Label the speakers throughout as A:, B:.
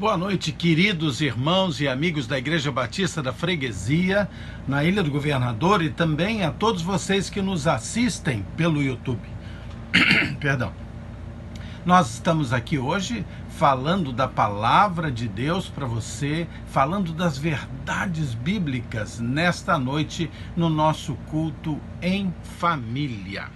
A: Boa noite, queridos irmãos e amigos da Igreja Batista da Freguesia, na Ilha do Governador, e também a todos vocês que nos assistem pelo YouTube. Perdão. Nós estamos aqui hoje falando da palavra de Deus para você, falando das verdades bíblicas nesta noite no nosso culto em família.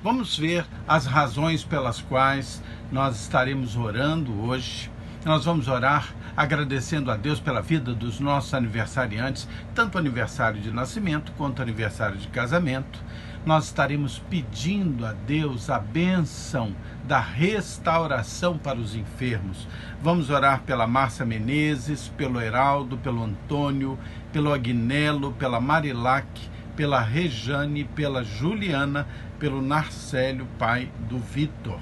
A: Vamos ver as razões pelas quais nós estaremos orando hoje. Nós vamos orar agradecendo a Deus pela vida dos nossos aniversariantes, tanto aniversário de nascimento quanto aniversário de casamento. Nós estaremos pedindo a Deus a bênção da restauração para os enfermos. Vamos orar pela Márcia Menezes, pelo Heraldo, pelo Antônio, pelo Agnello, pela Marilac, pela Rejane, pela Juliana, pelo Narcélio, pai do Vitor.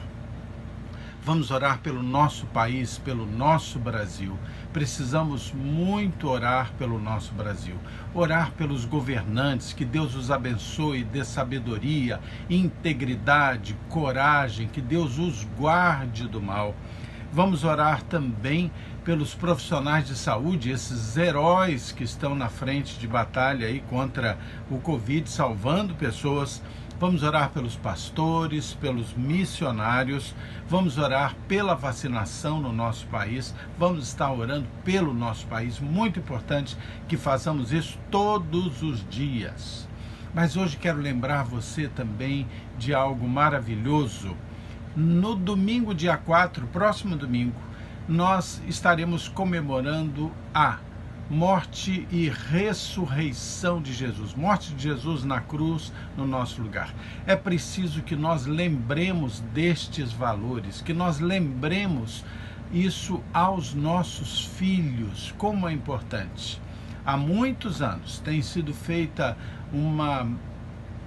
A: Vamos orar pelo nosso país, pelo nosso Brasil. Precisamos muito orar pelo nosso Brasil. Orar pelos governantes, que Deus os abençoe, dê sabedoria, integridade, coragem, que Deus os guarde do mal. Vamos orar também pelos profissionais de saúde, esses heróis que estão na frente de batalha aí contra o Covid, salvando pessoas. Vamos orar pelos pastores, pelos missionários, vamos orar pela vacinação no nosso país, vamos estar orando pelo nosso país, muito importante que façamos isso todos os dias. Mas hoje quero lembrar você também de algo maravilhoso. No domingo, dia 4, próximo domingo, nós estaremos comemorando a morte e ressurreição de Jesus, morte de Jesus na cruz no nosso lugar. É preciso que nós lembremos destes valores, que nós lembremos isso aos nossos filhos, como é importante. Há muitos anos tem sido feita uma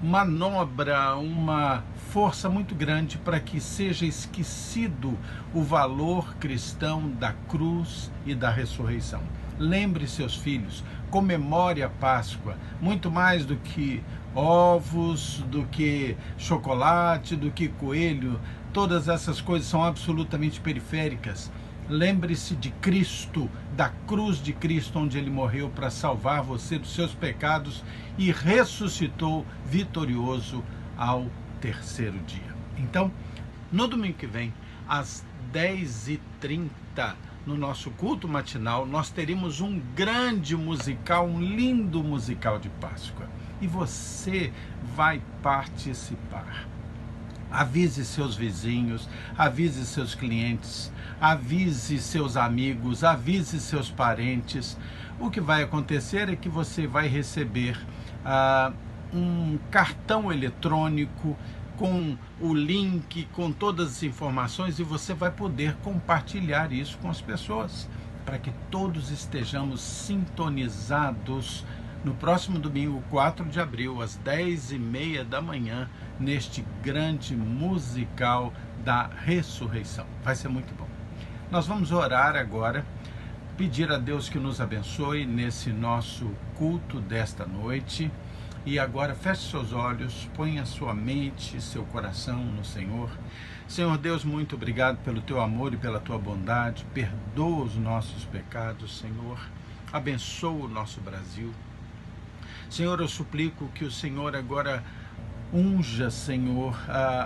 A: manobra, uma força muito grande para que seja esquecido o valor cristão da cruz e da ressurreição. Lembre seus filhos, comemore a Páscoa, muito mais do que ovos, do que chocolate, do que coelho, todas essas coisas são absolutamente periféricas. Lembre-se de Cristo, da cruz de Cristo, onde ele morreu para salvar você dos seus pecados e ressuscitou vitorioso ao terceiro dia. Então, no domingo que vem, às 10h30, no nosso culto matinal, nós teremos um grande musical, um lindo musical de Páscoa. E você vai participar. Avise seus vizinhos, avise seus clientes, avise seus amigos, avise seus parentes. O que vai acontecer é que você vai receber um cartão eletrônico com o link, com todas as informações, e você vai poder compartilhar isso com as pessoas, para que todos estejamos sintonizados no próximo domingo, 4 de abril, às 10h30 da manhã, neste grande musical da ressurreição. Vai ser muito bom. Nós vamos orar agora, pedir a Deus que nos abençoe nesse nosso culto desta noite. E agora feche seus olhos, ponha sua mente e seu coração no Senhor. Senhor Deus, muito obrigado pelo teu amor e pela tua bondade. Perdoa os nossos pecados, Senhor. Abençoa o nosso Brasil. Senhor, eu suplico que o Senhor agora unja, Senhor,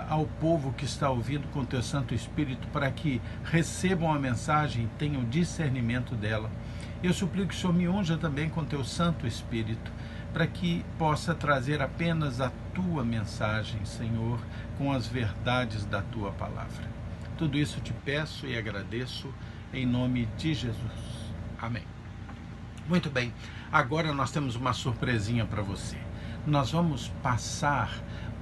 A: ao povo que está ouvindo com teu Santo Espírito, para que recebam a mensagem e tenham discernimento dela. Eu suplico que o Senhor me unja também com teu Santo Espírito, para que possa trazer apenas a tua mensagem, Senhor, com as verdades da tua palavra. Tudo isso te peço e agradeço em nome de Jesus. Amém. Muito bem, agora nós temos uma surpresinha para você. Nós vamos passar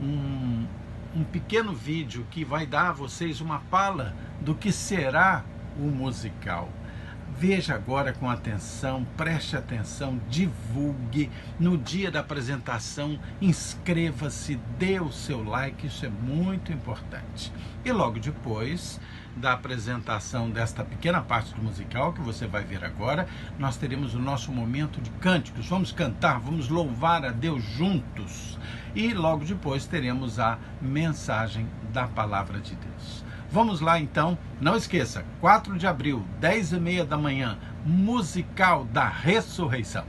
A: um pequeno vídeo que vai dar a vocês uma pala do que será o musical. Veja agora com atenção, preste atenção, divulgue. No dia da apresentação, inscreva-se, dê o seu like, isso é muito importante. E logo depois da apresentação desta pequena parte do musical que você vai ver agora, nós teremos o nosso momento de cânticos. Vamos cantar, vamos louvar a Deus juntos. E logo depois teremos a mensagem da palavra de Deus. Vamos lá então, não esqueça, 4 de abril, 10h30 da manhã, musical da ressurreição.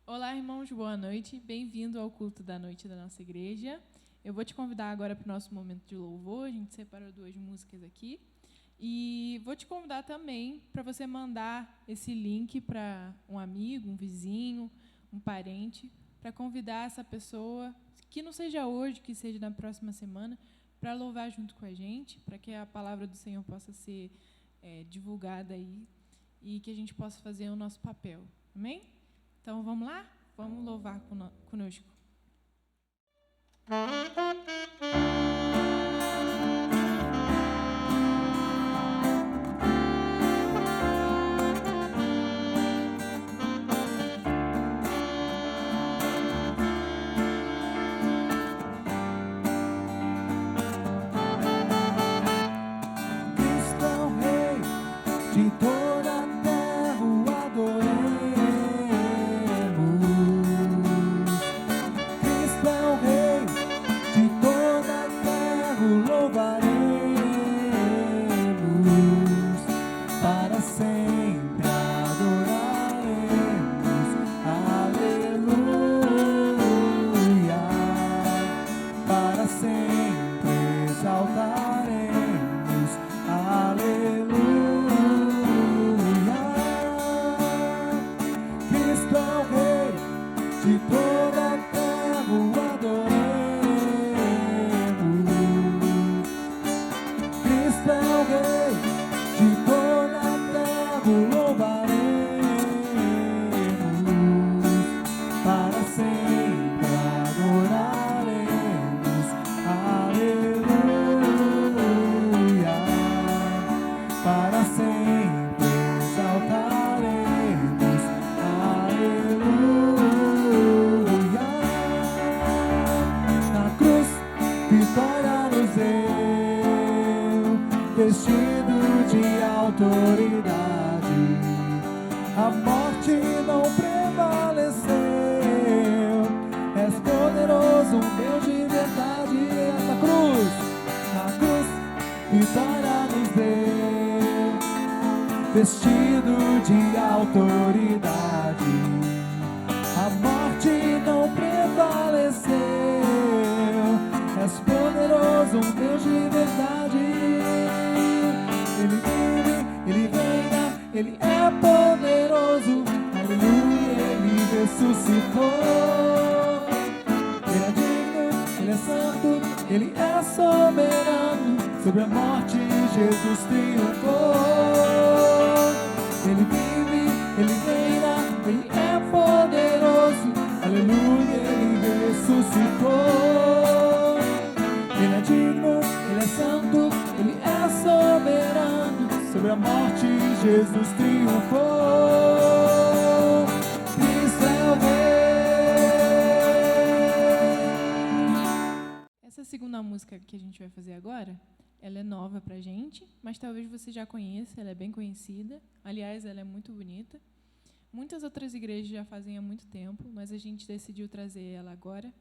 B: Olá, irmãos, boa noite. Bem-vindo ao culto da noite da nossa igreja. Eu vou te convidar agora para o nosso momento de louvor. A gente separou 2 músicas aqui. E vou te convidar também para você mandar esse link para um amigo, um vizinho, um parente, para convidar essa pessoa, que não seja hoje, que seja na próxima semana, para louvar junto com a gente, para que a palavra do Senhor possa ser divulgada aí e que a gente possa fazer o nosso papel. Amém? Então, vamos lá? Vamos louvar conosco.
C: Cristo é o Rei de toda a terra, o adoremos. Cristo é o Rei de toda a terra, o louvaremos. Para sempre adoraremos. Aleluia. Para sempre exaltaremos. Aleluia. Cristo é o Rei de toda a terra, o adoremos. Cristo é o Rei de toda a terra, o louvaremos. Para sempre adoraremos. Aleluia. Para sempre exaltaremos. Aleluia. Na cruz, vitória nos deu, vestido de autoridade. A morte não prevaleceu. És poderoso, um Deus de verdade. Na cruz, vitória nos deu, vestido de autoridade. A morte não prevaleceu. És poderoso, um Deus de verdade. Ele vive, Ele reina, Ele é poderoso. Aleluia, Ele ressuscitou. Ele é digno, Ele é santo, Ele é soberano. Sobre a morte, Jesus triunfou. Ele vive, Ele reina, Ele é poderoso. Aleluia, Ele ressuscitou. Ele é digno, Ele é santo, Ele é soberano. Sobre a morte, Jesus triunfou. Cristo é o Rei.
B: Essa segunda música que a gente vai fazer agora, ela é nova pra gente, mas talvez você já conheça, ela é bem conhecida. Aliás, ela é muito bonita. Muitas outras igrejas já fazem há muito tempo, mas a gente decidiu trazer ela agora.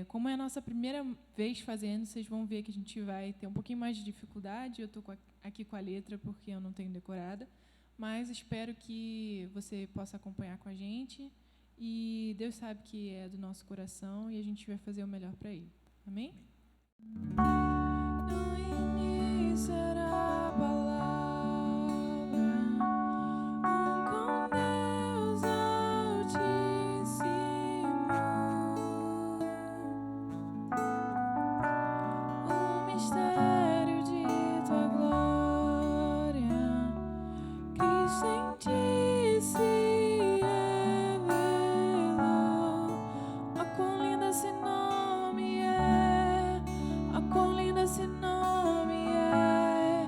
B: Como é a nossa primeira vez fazendo, vocês vão ver que a gente vai ter um pouquinho mais de dificuldade. Eu estou aqui com a letra porque eu não tenho decorada, mas espero que você possa acompanhar com a gente. E Deus sabe que é do nosso coração e a gente vai fazer o melhor para Ele. Amém? No início era a palavra, com Deus Altíssimo. O mistério de tua glória, Cristo em ti se revelou. Ó, quão lindo esse nome é, ó, quão lindo esse nome é.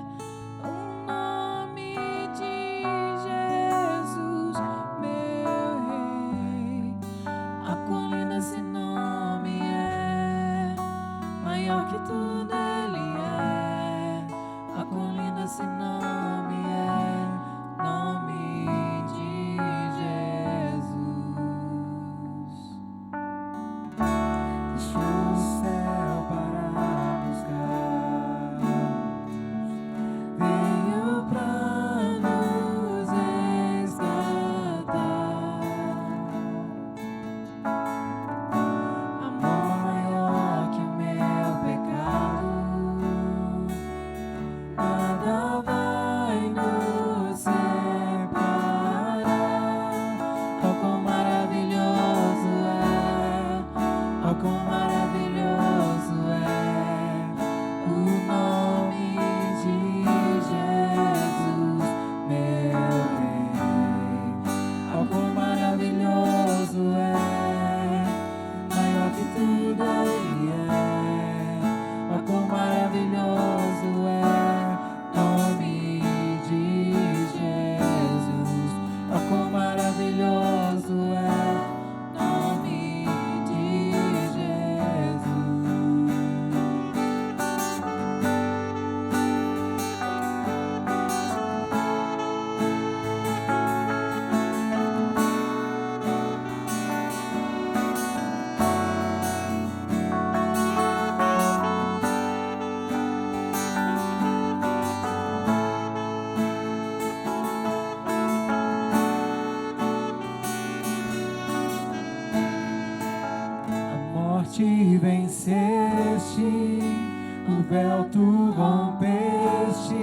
C: véu tu rompeste,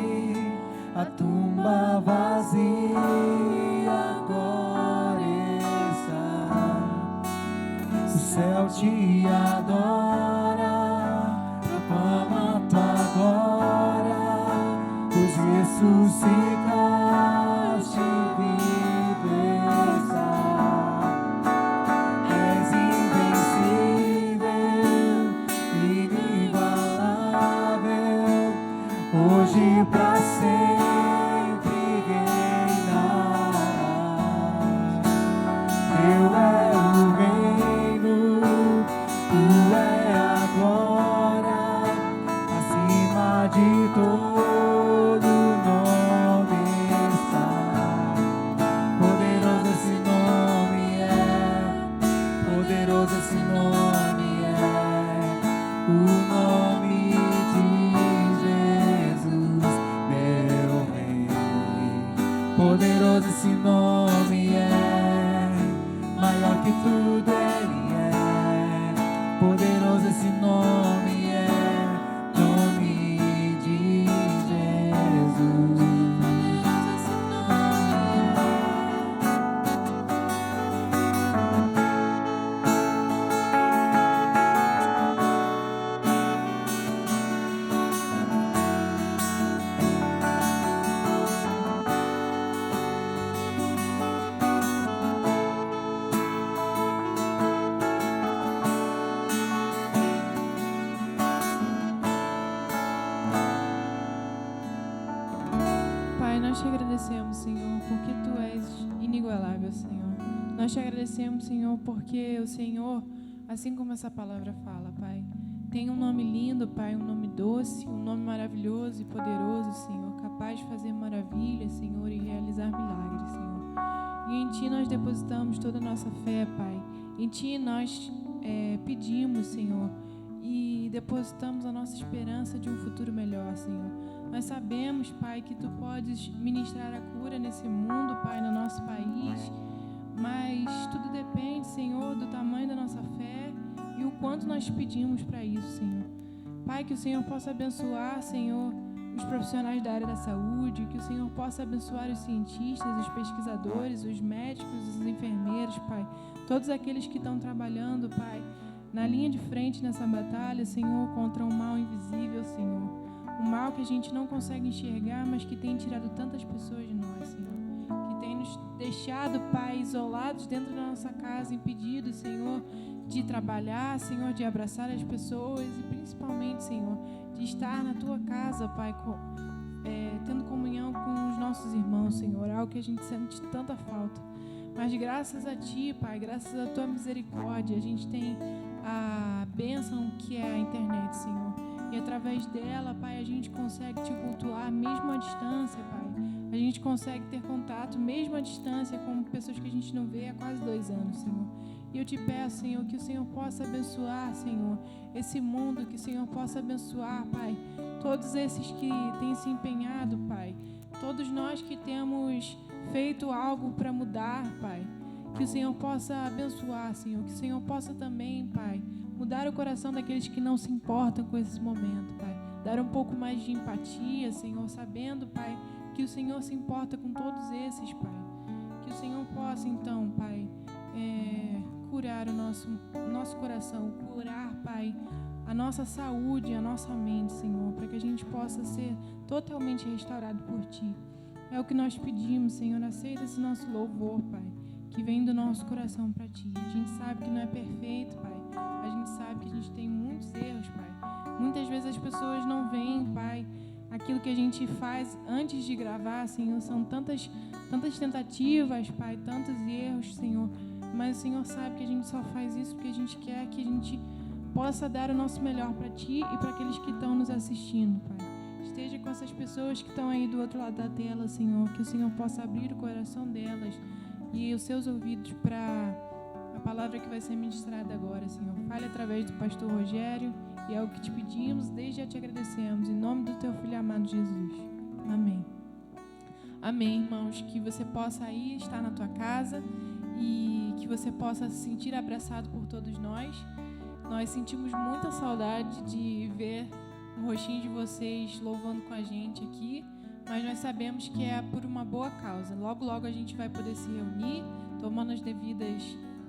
C: a tumba vazia agora está. O céu te adora, proclama tua glória, pois ressuscitaste e vives. És invencível, inigualável, hoje pra sempre reinarás. Teu é o reino, tu é a glória, acima de todo nome está. Poderoso esse nome é, poderoso esse nome é, o nome de Jesus, meu Rei. Poderoso esse nome é, maior que tudo ele é. Poderoso esse nome é, nome de Jesus.
B: Pai, nós te agradecemos, Senhor, porque Tu és inigualável, Senhor. Nós te agradecemos, Senhor, porque o Senhor, assim como essa palavra fala, Pai, tem um nome lindo, Pai, um nome doce, um nome maravilhoso e poderoso, Senhor, capaz de fazer maravilhas, Senhor, e realizar milagres, Senhor. E em Ti nós depositamos toda a nossa fé, Pai. Em Ti nós pedimos, Senhor, e depositamos a nossa esperança de um futuro melhor, Senhor. Nós sabemos, Pai, que Tu podes ministrar a cura nesse mundo, Pai, no nosso país, mas tudo depende, Senhor, do tamanho da nossa fé e o quanto nós pedimos para isso, Senhor. Pai, que o Senhor possa abençoar, Senhor, os profissionais da área da saúde, que o Senhor possa abençoar os cientistas, os pesquisadores, os médicos, os enfermeiros, Pai, todos aqueles que estão trabalhando, Pai, na linha de frente nessa batalha, Senhor, contra um mal invisível, Senhor. Um mal que a gente não consegue enxergar, mas que tem tirado tantas pessoas de nós, Senhor. Que tem nos deixado, Pai, isolados dentro da nossa casa, impedidos, Senhor, de trabalhar, Senhor, de abraçar as pessoas e principalmente, Senhor, de estar na Tua casa, Pai, tendo comunhão com os nossos irmãos, Senhor. Algo que a gente sente tanta falta. Mas graças a Ti, Pai, graças à Tua misericórdia, a gente tem a bênção que é a internet, Senhor. E através dela, Pai, a gente consegue Te cultuar mesmo à distância, Pai. A gente consegue ter contato mesmo à distância com pessoas que a gente não vê há quase 2 anos, Senhor. E eu Te peço, Senhor, que o Senhor possa abençoar, Senhor, esse mundo, que o Senhor possa abençoar, Pai, todos esses que têm se empenhado, Pai. Todos nós que temos feito algo para mudar, Pai. Que o Senhor possa abençoar, Senhor. Que o Senhor possa também, Pai, mudar o coração daqueles que não se importam com esse momento, Pai. Dar um pouco mais de empatia, Senhor, sabendo, Pai, que o Senhor se importa com todos esses, Pai. Que o Senhor possa, então, Pai, curar o nosso coração, curar, Pai, a nossa saúde, a nossa mente, Senhor, para que a gente possa ser totalmente restaurado por Ti. É o que nós pedimos, Senhor. Aceita esse nosso louvor, Pai, que vem do nosso coração para Ti. A gente sabe que não é perfeito, Pai. A gente sabe que a gente tem muitos erros, Pai. Muitas vezes as pessoas não veem, Pai, aquilo que a gente faz antes de gravar, Senhor. São tantas tentativas, Pai, tantos erros, Senhor. Mas o Senhor sabe que a gente só faz isso porque a gente quer que a gente possa dar o nosso melhor para Ti e para aqueles que estão nos assistindo, Pai. Esteja com essas pessoas que estão aí do outro lado da tela, Senhor. Que o Senhor possa abrir o coração delas e os seus ouvidos para a palavra que vai ser ministrada agora, Senhor. Fale através do pastor Rogério, e é o que Te pedimos, desde já Te agradecemos, em nome do Teu Filho amado Jesus. Amém. Amém, irmãos. Que você possa aí estar na tua casa e que você possa se sentir abraçado por todos nós. Nós sentimos muita saudade de ver o rostinho de vocês louvando com a gente aqui, mas nós sabemos que é por uma boa causa. Logo, logo a gente vai poder se reunir, tomando as devidas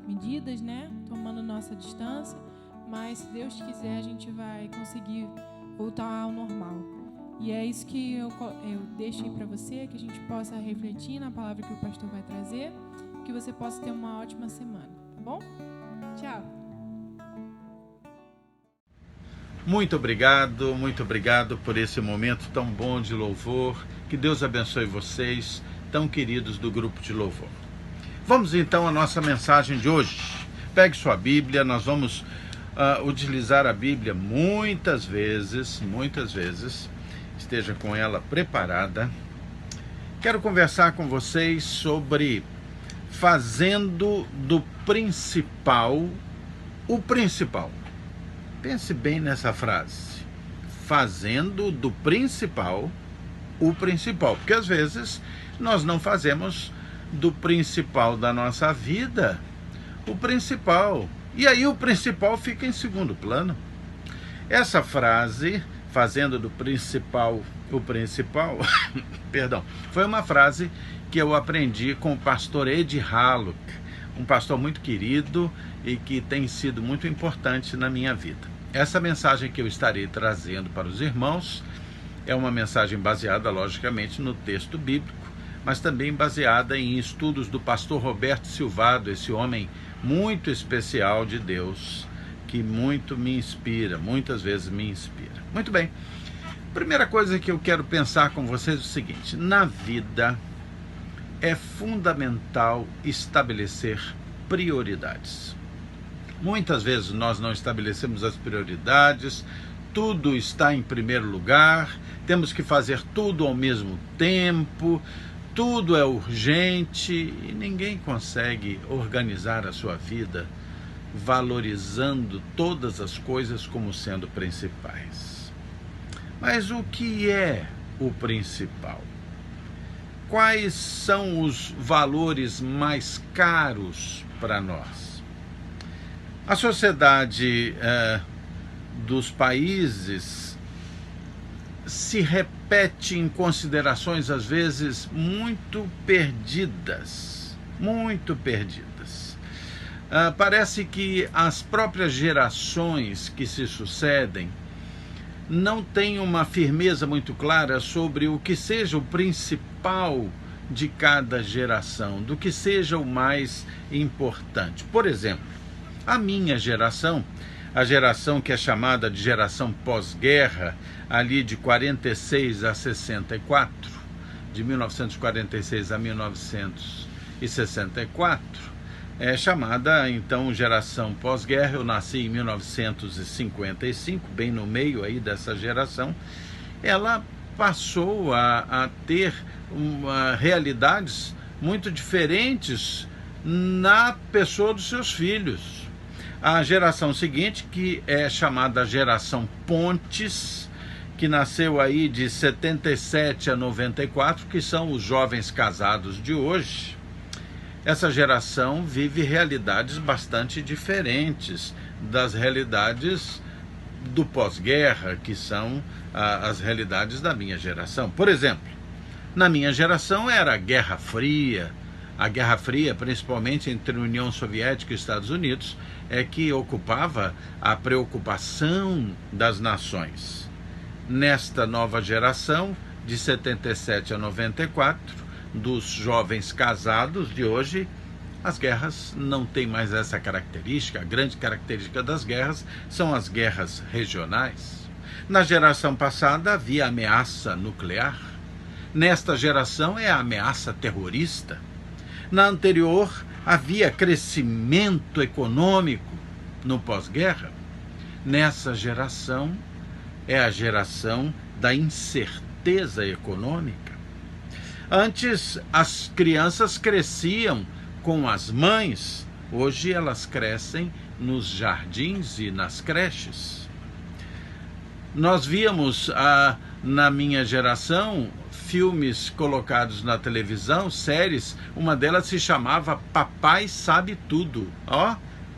B: medidas, né? Tomando nossa distância, mas se Deus quiser a gente vai conseguir voltar ao normal. E é isso que eu deixo aí para você, que a gente possa refletir na palavra que o pastor vai trazer, que você possa ter uma ótima semana, tá bom? Tchau!
A: Muito obrigado por esse momento tão bom de louvor. Que Deus abençoe vocês, tão queridos do grupo de louvor. Vamos então à nossa mensagem de hoje. Pegue sua Bíblia, nós vamos utilizar a Bíblia muitas vezes, esteja com ela preparada. Quero conversar com vocês sobre fazendo do principal o principal. Pense bem nessa frase, fazendo do principal o principal, porque às vezes nós não fazemos do principal da nossa vida o principal, e aí o principal fica em segundo plano. Essa frase, fazendo do principal o principal, perdão, foi uma frase que eu aprendi com o pastor Ed Hallock, um pastor muito querido e que tem sido muito importante na minha vida. Essa mensagem que eu estarei trazendo para os irmãos é uma mensagem baseada, logicamente, no texto bíblico, mas também baseada em estudos do pastor Roberto Silvado, esse homem muito especial de Deus, que muito me inspira, muitas vezes me inspira. Muito bem, primeira coisa que eu quero pensar com vocês é o seguinte: na vida é fundamental estabelecer prioridades. Muitas vezes nós não estabelecemos as prioridades, tudo está em primeiro lugar, temos que fazer tudo ao mesmo tempo, tudo é urgente e ninguém consegue organizar a sua vida valorizando todas as coisas como sendo principais. Mas o que é o principal? Quais são os valores mais caros para nós? A sociedade dos países se repete em considerações, às vezes, muito perdidas. Parece que as próprias gerações que se sucedem não têm uma firmeza muito clara sobre o que seja o principal de cada geração, do que seja o mais importante. Por exemplo, a minha geração, a geração que é chamada de geração pós-guerra, ali de 46 a 64, de 1946 a 1964, é chamada então geração pós-guerra. Eu nasci em 1955, bem no meio aí dessa geração. Ela passou a ter realidades muito diferentes na pessoa dos seus filhos. A geração seguinte, que é chamada geração Pontes, que nasceu aí de 77 a 94, que são os jovens casados de hoje. Essa geração vive realidades bastante diferentes das realidades do pós-guerra, que são as realidades da minha geração. Por exemplo, na minha geração era a Guerra Fria, principalmente entre a União Soviética e Estados Unidos, é que ocupava a preocupação das nações. Nesta nova geração, de 77 a 94, dos jovens casados de hoje, as guerras não têm mais essa característica. A grande característica das guerras são as guerras regionais. Na geração passada havia ameaça nuclear. Nesta geração é a ameaça terrorista. Na anterior havia crescimento econômico no pós-guerra. Nessa geração é a geração da incerteza econômica. Antes as crianças cresciam com as mães, hoje elas crescem nos jardins e nas creches. Nós víamos na minha geração filmes colocados na televisão, séries, uma delas se chamava Papai Sabe Tudo.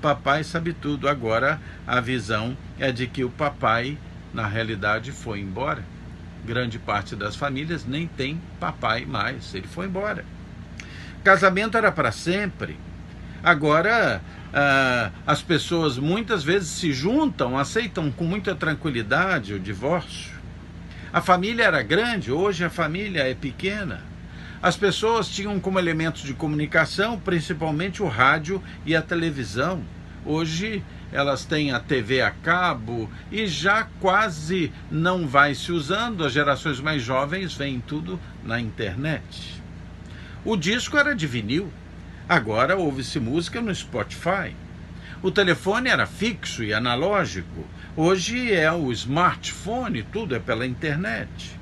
A: Papai sabe tudo. Agora a visão é de que o papai na realidade foi embora. Grande parte das famílias nem tem papai mais, ele foi embora. Casamento era para sempre. Agora as pessoas muitas vezes se juntam, aceitam com muita tranquilidade o divórcio. A família era grande, hoje a família é pequena. As pessoas tinham como elementos de comunicação principalmente o rádio e a televisão. Hoje elas têm a TV a cabo e já quase não vai se usando. As gerações mais jovens veem tudo na internet. O disco era de vinil, agora ouve-se música no Spotify. O telefone era fixo e analógico, hoje é o smartphone, tudo é pela internet.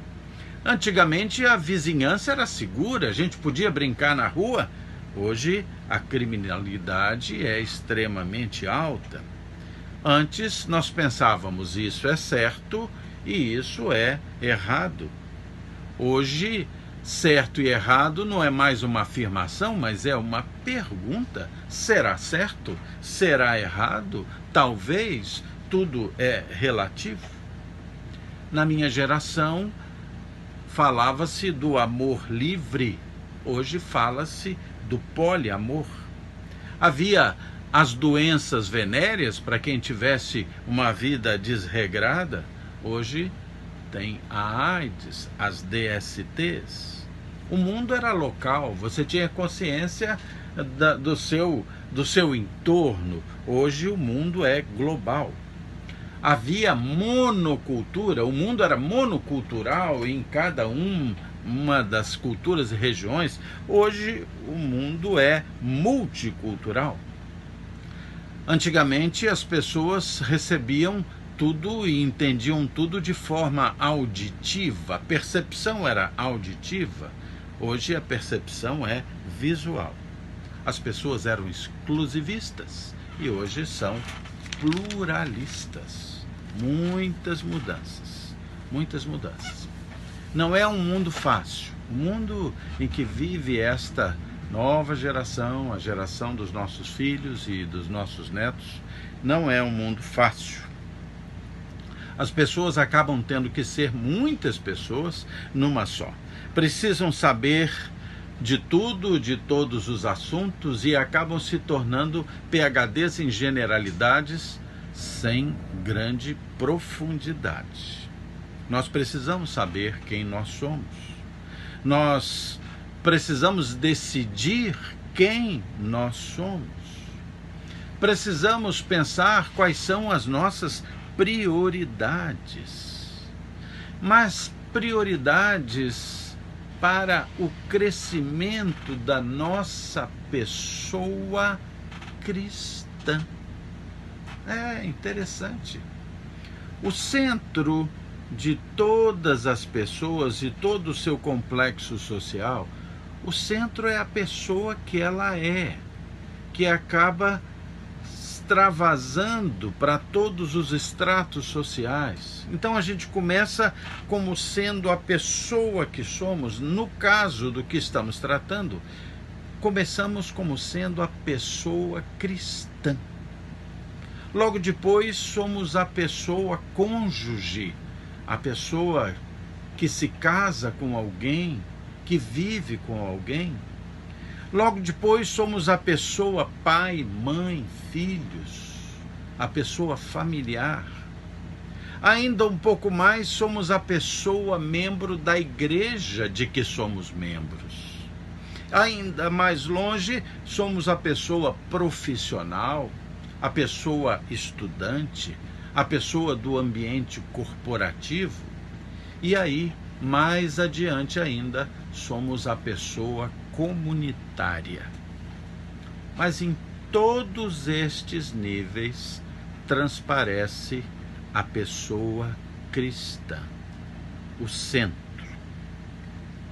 A: Antigamente a vizinhança era segura, a gente podia brincar na rua. Hoje a criminalidade é extremamente alta. Antes nós pensávamos isso é certo e isso é errado. Hoje, certo e errado não é mais uma afirmação, mas é uma pergunta. Será certo? Será errado? Talvez. Tudo é relativo. Na minha geração, falava-se do amor livre. Hoje fala-se do poliamor. Havia as doenças venéreas para quem tivesse uma vida desregrada. Hoje tem a AIDS, as DSTs. O mundo era local, você tinha consciência do seu entorno. Hoje o mundo é global. Havia monocultura, o mundo era monocultural em cada uma das culturas e regiões. Hoje o mundo é multicultural. Antigamente as pessoas recebiam tudo e entendiam tudo de forma auditiva, a percepção era auditiva. Hoje a percepção é visual. As pessoas eram exclusivistas e hoje são pluralistas. Muitas mudanças, muitas mudanças. Não é um mundo fácil. O mundo em que vive esta nova geração, a geração dos nossos filhos e dos nossos netos, não é um mundo fácil. As pessoas acabam tendo que ser muitas pessoas numa só. Precisam saber de tudo, de todos os assuntos e acabam se tornando PhDs em generalidades sem grande profundidade. Nós precisamos saber quem nós somos. Nós precisamos decidir quem nós somos. Precisamos pensar quais são as nossas prioridades. Mas prioridades para o crescimento da nossa pessoa cristã. É interessante. O centro de todas as pessoas e todo o seu complexo social, o centro é a pessoa que ela é, que acaba extravasando para todos os estratos sociais. Então a gente começa como sendo a pessoa que somos. No caso do que estamos tratando, começamos como sendo a pessoa cristã. Logo depois somos a pessoa cônjuge, a pessoa que se casa com alguém, que vive com alguém. Logo depois somos a pessoa pai, mãe, filhos, a pessoa familiar. Ainda um pouco mais somos a pessoa membro da igreja de que somos membros. Ainda mais longe somos a pessoa profissional, a pessoa estudante, a pessoa do ambiente corporativo. E aí, mais adiante ainda, somos a pessoa comunitária. Mas em todos estes níveis transparece a pessoa cristã, o centro.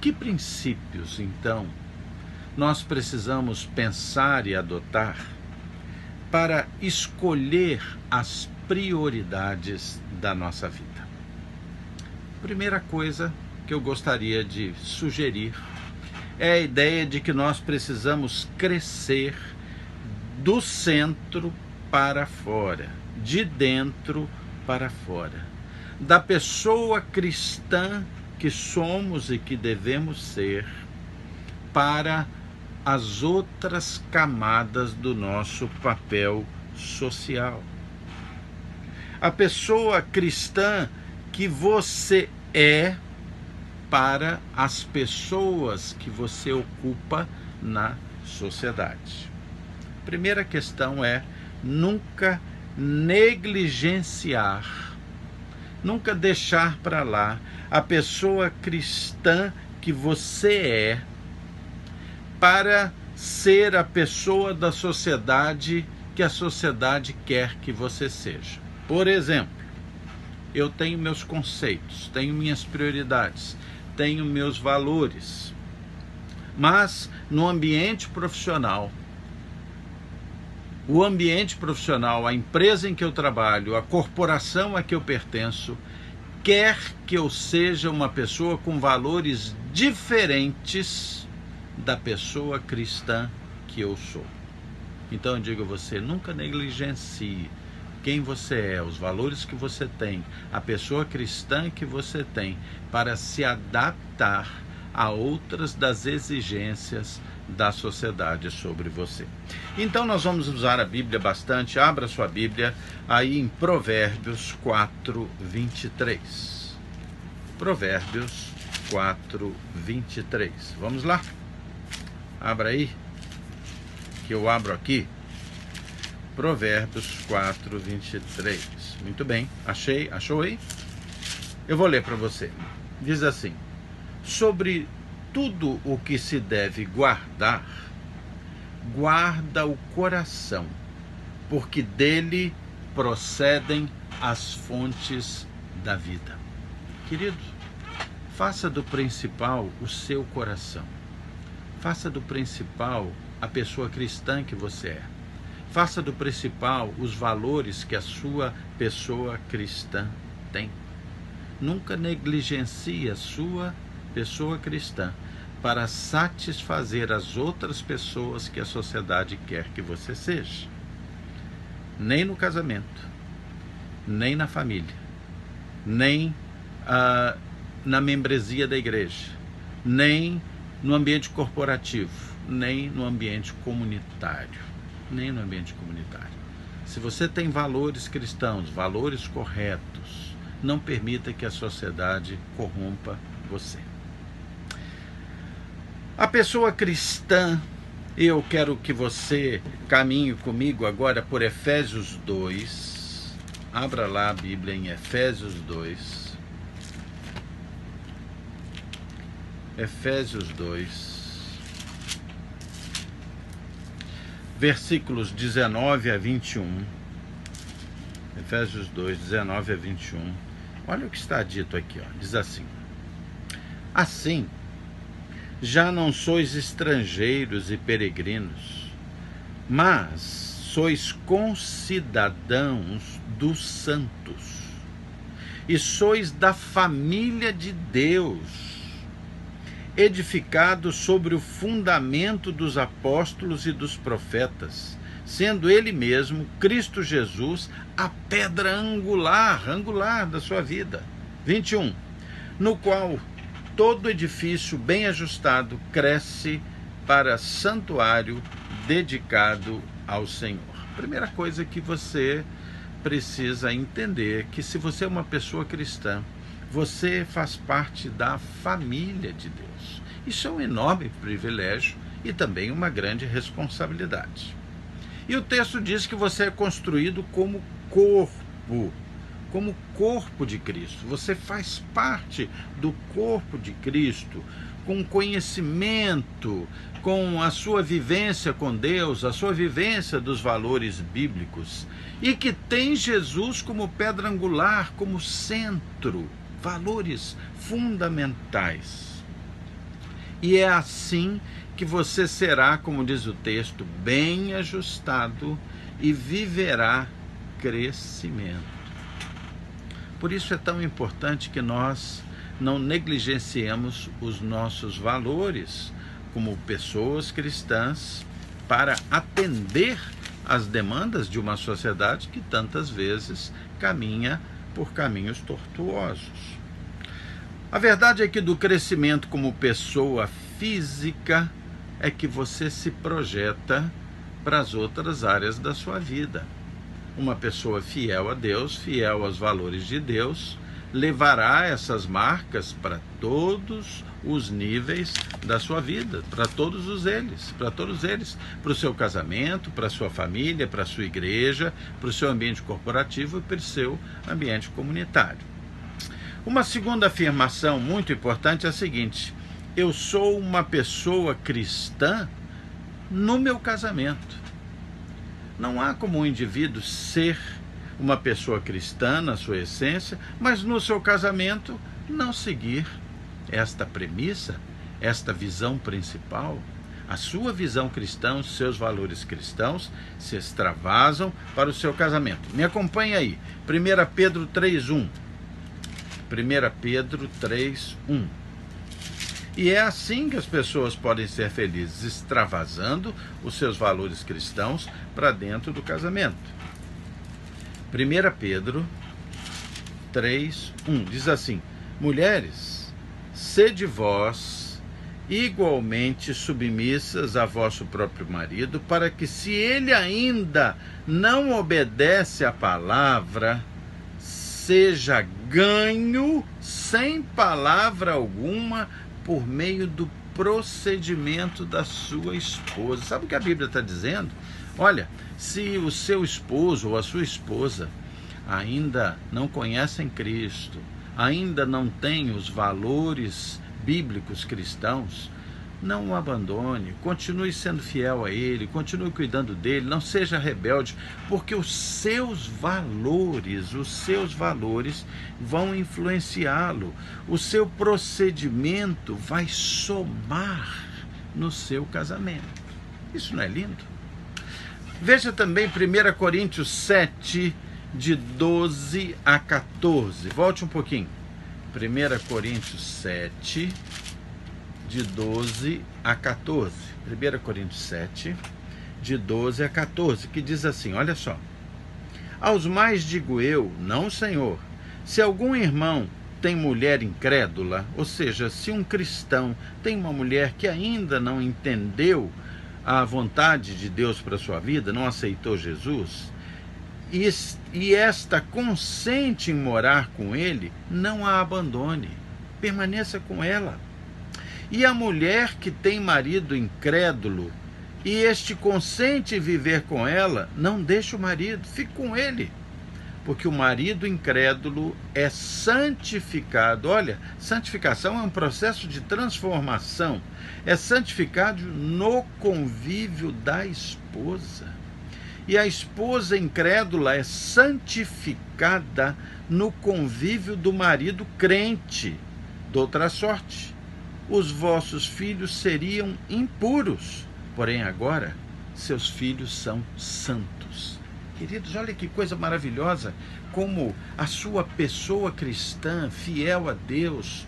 A: Que princípios, então, nós precisamos pensar e adotar para escolher as prioridades da nossa vida? Primeira coisa que eu gostaria de sugerir é a ideia de que nós precisamos crescer do centro para fora, de dentro para fora. da pessoa cristã que somos e que devemos ser para as outras camadas do nosso papel social. A pessoa cristã que você é para as pessoas que você ocupa na sociedade. Primeira questão é nunca negligenciar, nunca deixar para lá a pessoa cristã que você é para ser a pessoa da sociedade que a sociedade quer que você seja. Por exemplo, eu tenho meus conceitos, tenho minhas prioridades, tenho meus valores, mas no ambiente profissional, o ambiente profissional, a empresa em que eu trabalho, a corporação a que eu pertenço, quer que eu seja uma pessoa com valores diferentes da pessoa cristã que eu sou. Então eu digo a você, nunca negligencie quem você é, os valores que você tem, a pessoa cristã que você tem, para se adaptar a outras das exigências da sociedade sobre você. Então nós vamos usar a Bíblia bastante. Abra sua Bíblia aí em Provérbios 4, 23. Provérbios 4, 23. Vamos lá? Abra aí, que eu abro aqui. Provérbios 4, 23. Muito bem, achou aí? Eu vou ler para você. Diz assim: sobre tudo o que se deve guardar, guarda o coração, porque dele procedem as fontes da vida. Querido, faça do principal o seu coração. Faça do principal a pessoa cristã que você é. Faça do principal os valores que a sua pessoa cristã tem. Nunca negligencie a sua pessoa cristã para satisfazer as outras pessoas que a sociedade quer que você seja. Nem no casamento, nem na família, nem na membresia da igreja, nem no ambiente corporativo, nem no ambiente comunitário. Nem no ambiente comunitário. Se você tem valores cristãos, valores corretos, não permita que a sociedade corrompa você. A pessoa cristã, eu quero que você caminhe comigo agora por Efésios 2. Abra lá a Bíblia em Efésios 2. Efésios 2. Versículos 19 a 21. Efésios 2, 19 a 21. Olha o que está dito aqui, ó. Diz assim: assim, já não sois estrangeiros e peregrinos, mas sois concidadãos dos santos, e sois da família de Deus, edificados sobre o fundamento dos apóstolos e dos profetas, sendo ele mesmo, Cristo Jesus, a pedra angular da sua vida. 21. No qual todo edifício bem ajustado cresce para santuário dedicado ao Senhor. Primeira coisa que você precisa entender, que se você é uma pessoa cristã, você faz parte da família de Deus. Isso é um enorme privilégio e também uma grande responsabilidade. E o texto diz que você é construído como corpo de Cristo. Você faz parte do corpo de Cristo, com conhecimento, com a sua vivência com Deus, a sua vivência dos valores bíblicos, e que tem Jesus como pedra angular, como centro, valores fundamentais. E é assim que você será, como diz o texto, bem ajustado e viverá crescimento. Por isso é tão importante que nós não negligenciemos os nossos valores como pessoas cristãs para atender às demandas de uma sociedade que tantas vezes caminha por caminhos tortuosos. A verdade é que do crescimento como pessoa física é que você se projeta para as outras áreas da sua vida. Uma pessoa fiel a Deus, fiel aos valores de Deus, levará essas marcas para todos os níveis da sua vida, para todos eles, para o seu casamento, para a sua família, para a sua igreja, para o seu ambiente corporativo e para o seu ambiente comunitário. Uma segunda afirmação muito importante é a seguinte: eu sou uma pessoa cristã no meu casamento. Não há como um indivíduo ser uma pessoa cristã na sua essência, mas no seu casamento não seguir esta premissa, esta visão principal. A sua visão cristã, os seus valores cristãos se extravasam para o seu casamento. Me acompanha aí, 1 Pedro 3:1. 1 Pedro 3:1. E é assim que as pessoas podem ser felizes, extravasando os seus valores cristãos para dentro do casamento. 1 Pedro 3:1 diz assim: mulheres, sede vós igualmente submissas a vosso próprio marido, para que, se ele ainda não obedece à palavra, seja ganho sem palavra alguma por meio do procedimento da sua esposa. Sabe o que a Bíblia está dizendo? Olha, se o seu esposo ou a sua esposa ainda não conhecem Cristo, ainda não têm os valores bíblicos cristãos, não o abandone, continue sendo fiel a Ele, continue cuidando dele, não seja rebelde, porque os seus valores vão influenciá-lo, o seu procedimento vai somar no seu casamento. Isso não é lindo? Veja também 1 Coríntios 7, de 12 a 14. Volte um pouquinho. 1 Coríntios 7, de 12 a 14. 1 Coríntios 7, de 12 a 14, que diz assim, olha só. Aos mais digo eu, não o Senhor, se algum irmão tem mulher incrédula, ou seja, se um cristão tem uma mulher que ainda não entendeu a vontade de Deus para a sua vida, não aceitou Jesus, e esta consente em morar com ele, não a abandone, permaneça com ela. E a mulher que tem marido incrédulo, e este consente em viver com ela, não deixe o marido, fique com ele. Porque o marido incrédulo é santificado. Olha, santificação é um processo de transformação. É santificado no convívio da esposa. E a esposa incrédula é santificada no convívio do marido crente. De outra sorte, os vossos filhos seriam impuros, porém agora seus filhos são santos. Queridos, olha que coisa maravilhosa, como a sua pessoa cristã, fiel a Deus,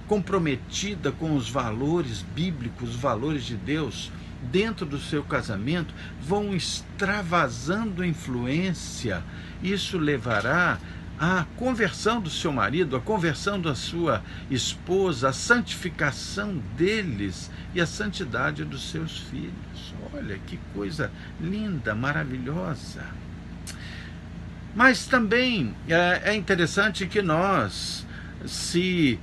A: comprometida com os valores bíblicos, os valores de Deus, dentro do seu casamento, vão extravasando influência. Isso levará à conversão do seu marido, à conversão da sua esposa, à santificação deles e à santidade dos seus filhos. Olha que coisa linda, maravilhosa. Mas também é interessante que nós, se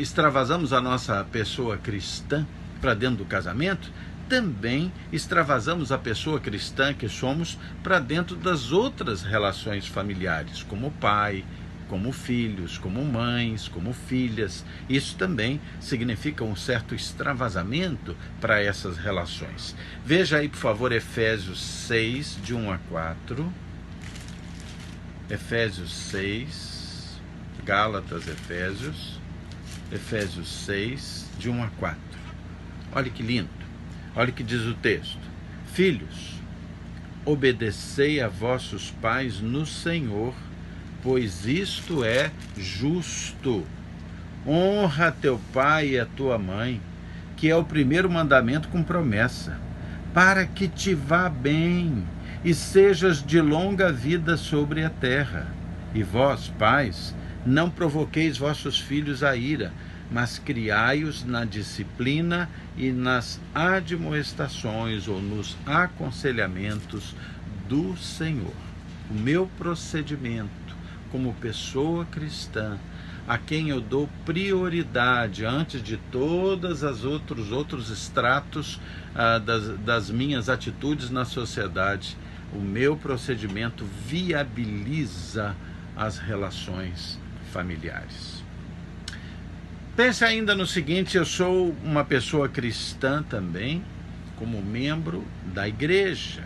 A: extravasamos a nossa pessoa cristã para dentro do casamento, também extravasamos a pessoa cristã que somos para dentro das outras relações familiares, como pai, como filhos, como mães, como filhas. Isso também significa um certo extravasamento para essas relações. Veja aí, por favor, Efésios 6, de 1 a 4. Efésios 6, Gálatas, Efésios 6, de 1 a 4. Olha que lindo. Olha o que diz o texto. Filhos, obedecei a vossos pais no Senhor, pois isto é justo. Honra teu pai e a tua mãe, que é o primeiro mandamento com promessa, para que te vá bem e sejas de longa vida sobre a terra. E vós, pais, não provoqueis vossos filhos a ira, mas criai-os na disciplina e nas admoestações ou nos aconselhamentos do Senhor. O meu procedimento como pessoa cristã, a quem eu dou prioridade antes de todas as outros estratos das minhas atitudes na sociedade, o meu procedimento viabiliza as relações familiares. Pense ainda no seguinte: eu sou uma pessoa cristã também, como membro da igreja.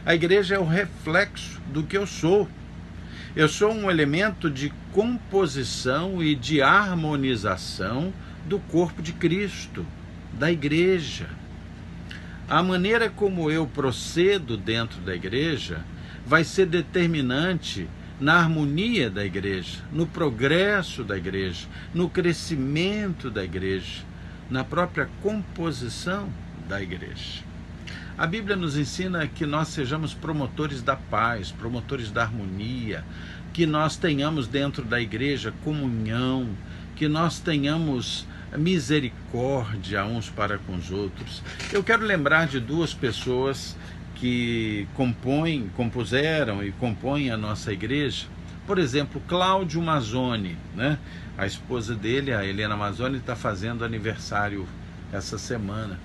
A: A igreja é o reflexo do que eu sou. Eu sou um elemento de composição e de harmonização do corpo de Cristo, da igreja. A maneira como eu procedo dentro da igreja vai ser determinante na harmonia da igreja, no progresso da igreja, no crescimento da igreja, na própria composição da igreja. A Bíblia nos ensina que nós sejamos promotores da paz, promotores da harmonia, que nós tenhamos dentro da igreja comunhão, que nós tenhamos misericórdia uns para com os outros. Eu quero lembrar de duas pessoas que compuseram e compõem a nossa igreja. Por exemplo, Cláudio Mazzoni, né? A esposa dele, a Helena Mazzoni, está fazendo aniversário essa semana.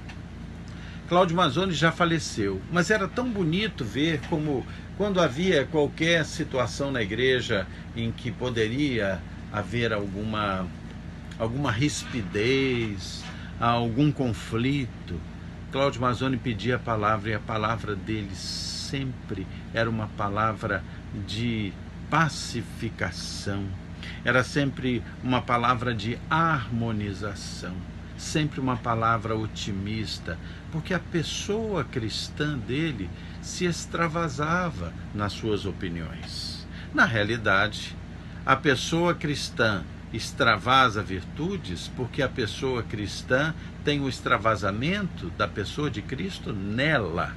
A: Cláudio Mazzoni já faleceu, mas era tão bonito ver como, quando havia qualquer situação na igreja em que poderia haver alguma rispidez, algum conflito, Cláudio Mazzoni pedia a palavra, e a palavra dele sempre era uma palavra de pacificação, era sempre uma palavra de harmonização, sempre uma palavra otimista, porque a pessoa cristã dele se extravasava nas suas opiniões. Na realidade, a pessoa cristã extravasa virtudes porque a pessoa cristã tem o extravasamento da pessoa de Cristo nela.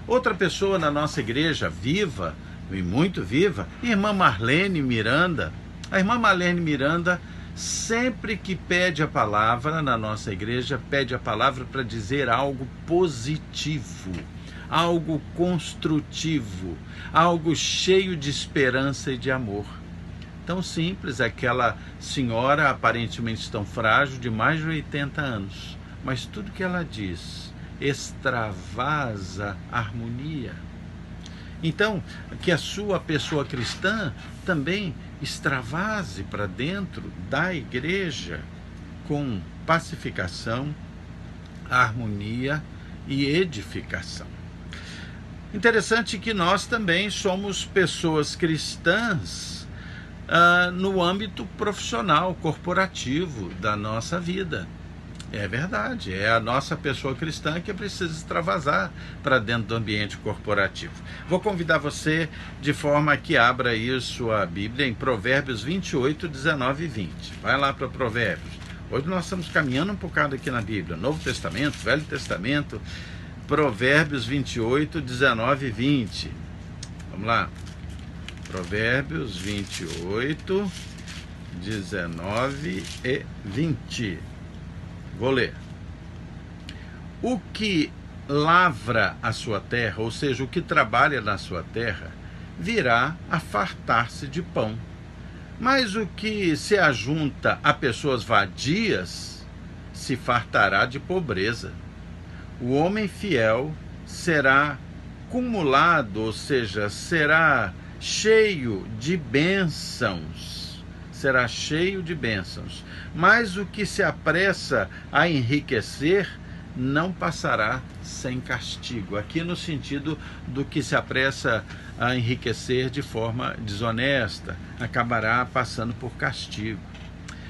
A: Outra pessoa na nossa igreja viva, e muito viva, irmã Marlene Miranda. A irmã Marlene Miranda, sempre que pede a palavra na nossa igreja, pede a palavra para dizer algo positivo, algo construtivo, algo cheio de esperança e de amor. Tão simples, aquela senhora aparentemente tão frágil, de mais de 80 anos, mas tudo que ela diz extravasa harmonia. Então, que a sua pessoa cristã também extravase para dentro da igreja com pacificação, harmonia e edificação. Interessante que nós também somos pessoas cristãs no âmbito profissional, corporativo da nossa vida. É verdade, é a nossa pessoa cristã que precisa extravasar para dentro do ambiente corporativo. Vou convidar você de forma que abra aí sua Bíblia em Provérbios 28, 19 e 20. Vai lá para Provérbios. Hoje nós estamos caminhando um bocado aqui na Bíblia, Novo Testamento, Velho Testamento, Provérbios 28, 19 e 20. Vamos lá. Provérbios 28, 19 e 20. Vou ler. O que lavra a sua terra, ou seja, o que trabalha na sua terra, virá a fartar-se de pão. Mas o que se ajunta a pessoas vadias, se fartará de pobreza. O homem fiel será cumulado, ou seja, será cheio de bênçãos. Será cheio de bênçãos. Mas o que se apressa a enriquecer não passará sem castigo. Aqui no sentido do que se apressa a enriquecer de forma desonesta, acabará passando por castigo.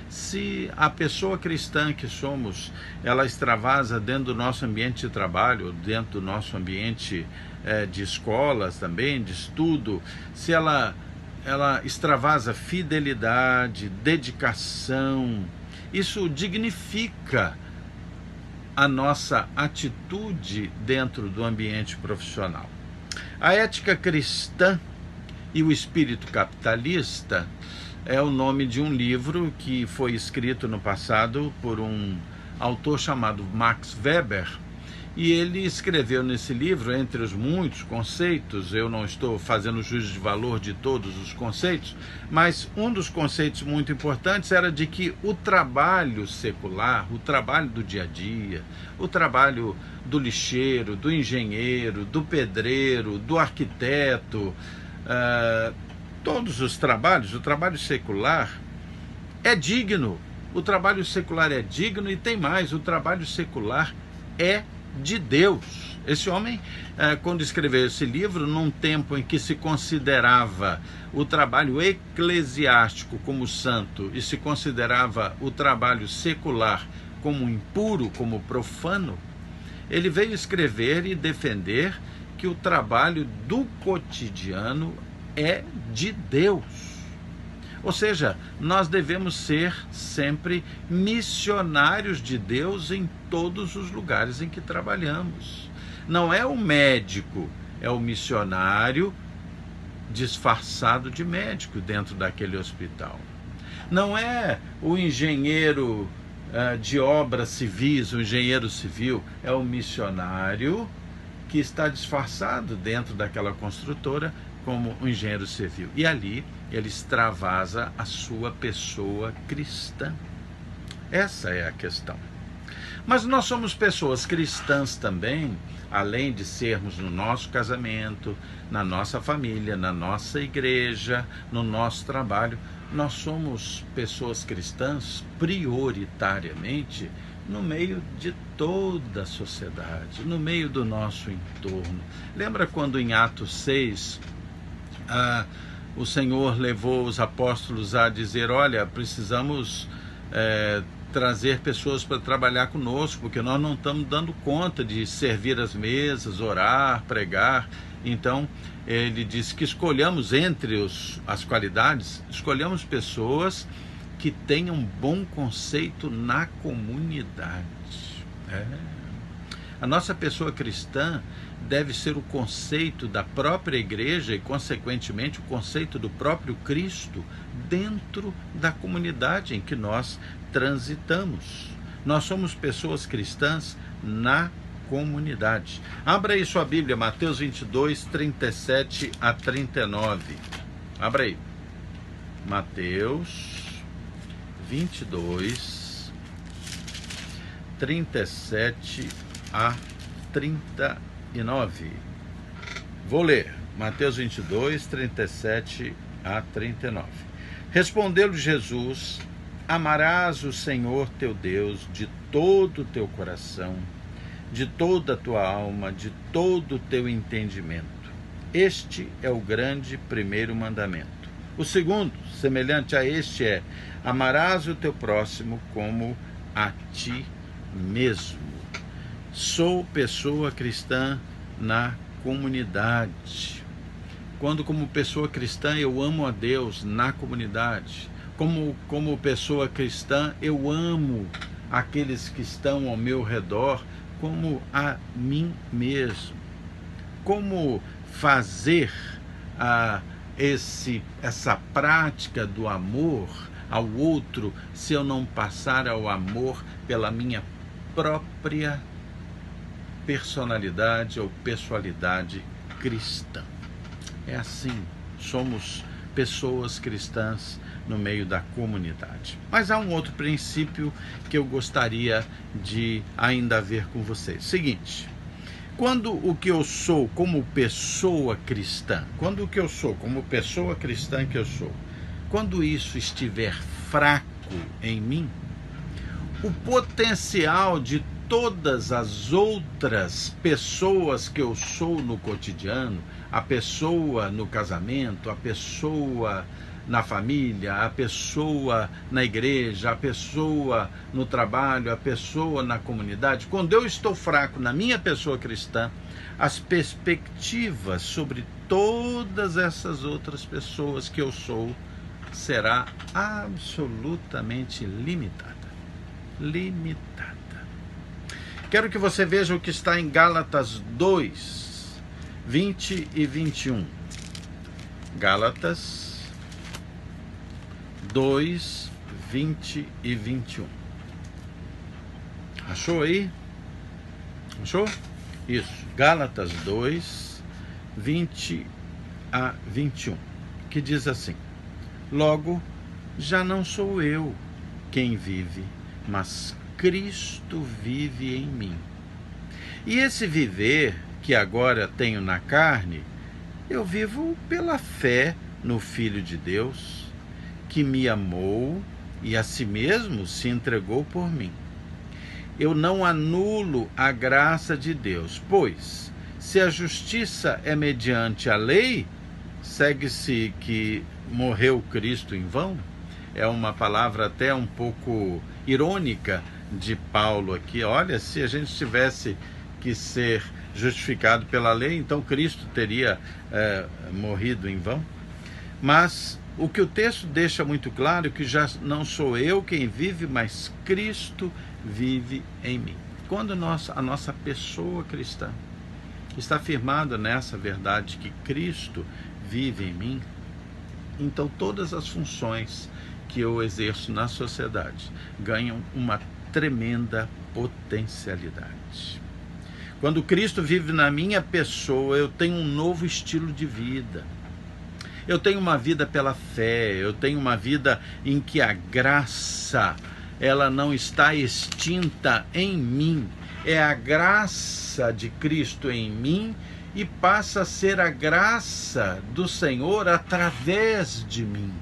A: Se a pessoa cristã que somos, ela extravasa dentro do nosso ambiente de trabalho, dentro do nosso ambiente de escolas também, de estudo, se ela extravasa fidelidade, dedicação, isso dignifica a nossa atitude dentro do ambiente profissional. A ética cristã e o espírito capitalista é o nome de um livro que foi escrito no passado por um autor chamado Max Weber, e ele escreveu nesse livro, entre os muitos conceitos, eu não estou fazendo juízo de valor de todos os conceitos, mas um dos conceitos muito importantes era de que o trabalho secular, o trabalho do dia a dia, o trabalho do lixeiro, do engenheiro, do pedreiro, do arquiteto, todos os trabalhos, o trabalho secular é digno. O trabalho secular é digno e tem mais, o trabalho secular é de Deus. Esse homem, quando escreveu esse livro, num tempo em que se considerava o trabalho eclesiástico como santo e se considerava o trabalho secular como impuro, como profano, ele veio escrever e defender que o trabalho do cotidiano é de Deus. Ou seja, nós devemos ser sempre missionários de Deus em todos os lugares em que trabalhamos. Não é o médico, é o missionário disfarçado de médico dentro daquele hospital. Não é o engenheiro de obras civis, o engenheiro civil, é o missionário que está disfarçado dentro daquela construtora como um engenheiro civil. E ali ele extravasa a sua pessoa cristã. Essa é a questão. Mas nós somos pessoas cristãs também, além de sermos no nosso casamento, na nossa família, na nossa igreja, no nosso trabalho. Nós somos pessoas cristãs prioritariamente no meio de toda a sociedade, no meio do nosso entorno. Lembra quando em Atos 6, o Senhor levou os apóstolos a dizer: olha, precisamos trazer pessoas para trabalhar conosco, porque nós não estamos dando conta de servir as mesas, orar, pregar. Então ele disse que escolhamos entre as qualidades, escolhamos pessoas que tenham bom conceito na comunidade. A nossa pessoa cristã deve ser o conceito da própria igreja e, consequentemente, o conceito do próprio Cristo dentro da comunidade em que nós transitamos. Nós somos pessoas cristãs na comunidade. Abra aí sua Bíblia, Mateus 22, 37 a 39. Abra aí. Mateus 22, 37 a 39. Vou ler. Mateus 22, 37 a 39. Respondeu-lhe Jesus: amarás o Senhor teu Deus de todo o teu coração, de toda a tua alma, de todo o teu entendimento. Este é o grande primeiro mandamento. O segundo, semelhante a este, é: amarás o teu próximo como a ti mesmo. Sou pessoa cristã na comunidade. Quando, como pessoa cristã, eu amo a Deus na comunidade. Como pessoa cristã, eu amo aqueles que estão ao meu redor como a mim mesmo. Como fazer essa prática do amor ao outro se eu não passar ao amor pela minha própria personalidade ou pessoalidade cristã? É assim, somos pessoas cristãs no meio da comunidade. Mas há um outro princípio que eu gostaria de ainda ver com vocês. Seguinte: quando o que eu sou como pessoa cristã, quando isso estiver fraco em mim, o potencial de todas as outras pessoas que eu sou no cotidiano, a pessoa no casamento, a pessoa na família, a pessoa na igreja, a pessoa no trabalho, a pessoa na comunidade, quando eu estou fraco na minha pessoa cristã, as perspectivas sobre todas essas outras pessoas que eu sou será absolutamente limitada. Quero que você veja o que está em Gálatas 2, 20 e 21. Gálatas 2, 20 e 21. Achou aí? Achou? Isso. Gálatas 2, 20 a 21. Que diz assim: logo, já não sou eu quem vive, mas Cristo vive em mim. E esse viver que agora tenho na carne, eu vivo pela fé no Filho de Deus, que me amou e a si mesmo se entregou por mim. Eu não anulo a graça de Deus, pois, se a justiça é mediante a lei, segue-se que morreu Cristo em vão? É uma palavra até um pouco irônica de Paulo aqui. Olha, se a gente tivesse que ser justificado pela lei, então Cristo teria morrido em vão. Mas o que o texto deixa muito claro é que já não sou eu quem vive, mas Cristo vive em mim. Quando a nossa pessoa cristã está firmada nessa verdade que Cristo vive em mim, então todas as funções que eu exerço na sociedade ganham uma tremenda potencialidade. Quando Cristo vive na minha pessoa, eu tenho um novo estilo de vida. Eu tenho uma vida pela fé, eu tenho uma vida em que a graça, ela não está extinta em mim. É a graça de Cristo em mim e passa a ser a graça do Senhor através de mim,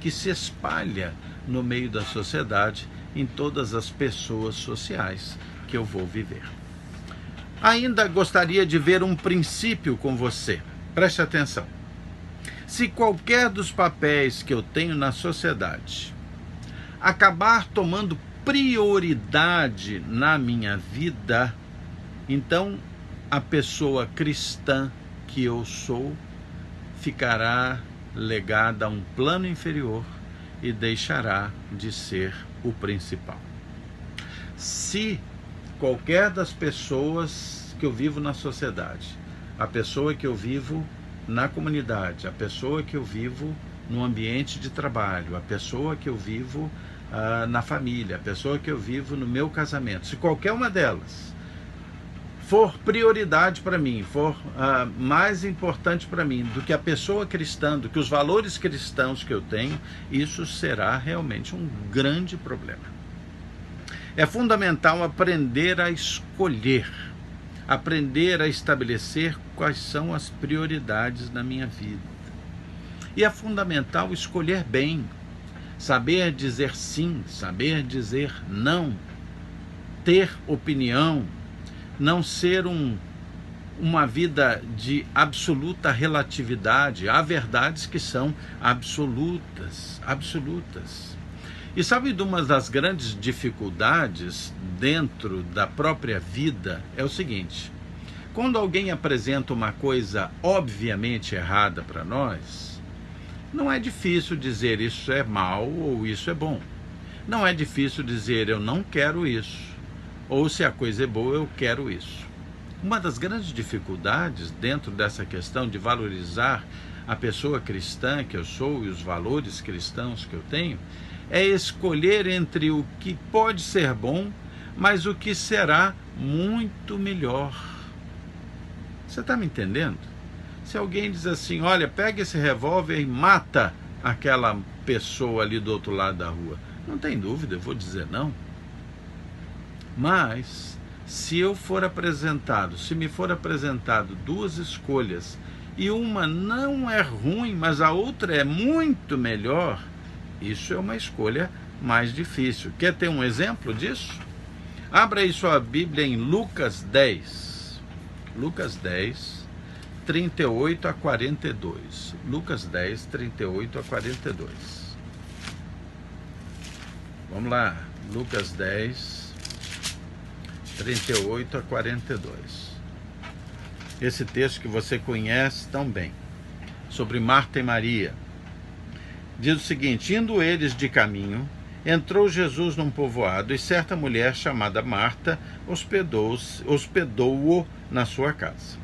A: que se espalha no meio da sociedade, em todas as pessoas sociais que eu vou viver. Ainda gostaria de ver um princípio com você. Preste atenção. Se qualquer dos papéis que eu tenho na sociedade acabar tomando prioridade na minha vida, então a pessoa cristã que eu sou ficará legada a um plano inferior e deixará de ser o principal. Se qualquer das pessoas que eu vivo na sociedade, a pessoa que eu vivo na comunidade, a pessoa que eu vivo no ambiente de trabalho, a pessoa que eu vivo na família, a pessoa que eu vivo no meu casamento, se qualquer uma delas for prioridade para mim, for mais importante para mim do que a pessoa cristã, do que os valores cristãos que eu tenho, isso será realmente um grande problema. É fundamental aprender a escolher, aprender a estabelecer quais são as prioridades na minha vida. E é fundamental escolher bem, saber dizer sim, saber dizer não, ter opinião, não ser uma vida de absoluta relatividade. Há verdades que são absolutas. E sabe de uma das grandes dificuldades dentro da própria vida é o seguinte: quando alguém apresenta uma coisa obviamente errada para nós, não é difícil dizer isso é mal ou isso é bom. Não é difícil dizer eu não quero isso, ou se a coisa é boa eu quero isso. Uma das grandes dificuldades dentro dessa questão de valorizar a pessoa cristã que eu sou e os valores cristãos que eu tenho é escolher entre o que pode ser bom, mas o que será muito melhor. Você está me entendendo? Se alguém diz assim, olha, pega esse revólver e mata aquela pessoa ali do outro lado da rua, não tem dúvida, eu vou dizer não. Mas se me for apresentado duas escolhas e uma não é ruim, mas a outra é muito melhor, isso é uma escolha mais difícil. Quer ter um exemplo disso? Abra aí sua Bíblia em Lucas 10. Lucas 10, 38 a 42. Lucas 10, 38 a 42. Vamos lá. Lucas 10, 38 a 42. Esse texto que você conhece tão bem, sobre Marta e Maria. Diz o seguinte: indo eles de caminho, entrou Jesus num povoado e certa mulher chamada Marta hospedou-o na sua casa.